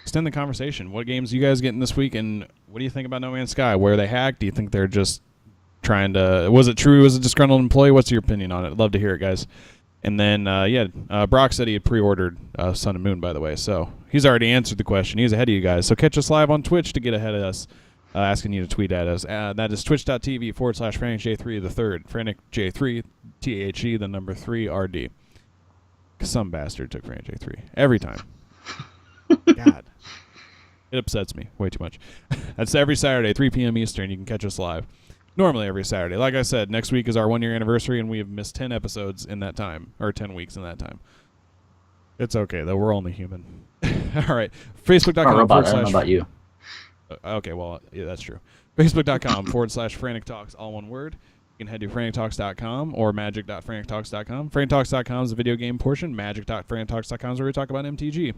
Extend the conversation. What games are you guys getting this week, and what do you think about No Man's Sky? Where are they hacked? Do you think they're just trying to... Was it true? Was a disgruntled employee? What's your opinion on it? I'd love to hear it, guys. And then, Brock said he had pre-ordered Sun and Moon, by the way. So he's already answered the question. He's ahead of you guys. So catch us live on Twitch to get ahead of us, asking you to tweet at us. That is twitch.tv/FranticJ3 the third. FranticJ3, THE, the number 3, RD. Some bastard took FranticJ3. Every time. God. It upsets me way too much. That's every Saturday, 3 p.m. Eastern. You can catch us live. Normally every Saturday. Like I said, next week is our 1-year anniversary, and we have missed 10 episodes in that time, or 10 weeks in that time. It's okay, though. We're only human. All right. Facebook.com. I don't know about you. Okay, well, yeah, that's true. Facebook.com/Frantic Talks, all one word. You can head to frantictalks.com or magic.frantictalks.com. Frantictalks.com is the video game portion. Magic.frantictalks.com is where we talk about MTG.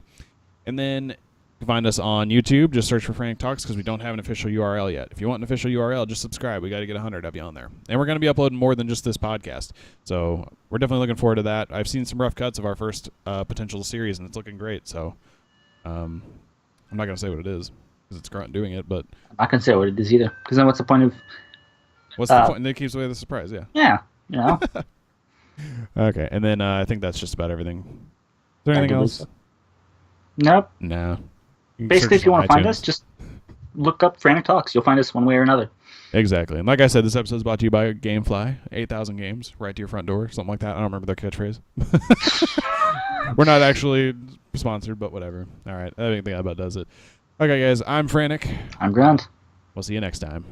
And then you can find us on YouTube. Just search for Frantic Talks because we don't have an official URL yet. If you want an official URL, just subscribe. We got to get 100 of you on there. And we're going to be uploading more than just this podcast. So we're definitely looking forward to that. I've seen some rough cuts of our first potential series, and it's looking great. So I'm not going to say what it is because it's Grunt doing it. But I'm not going to say what it is either, because then what's the point of... What's the point? And it keeps away the surprise, yeah. Yeah, Okay, and then I think that's just about everything. Is there anything else? Nope. No. Basically, if you want to find us, just look up Frantic Talks. You'll find us one way or another. Exactly. And like I said, this episode is brought to you by Gamefly. 8,000 games right to your front door. Something like that. I don't remember their catchphrase. We're not actually sponsored, but whatever. All right. I think that about does it. Okay, guys. I'm Frantic. I'm Grunt. We'll see you next time.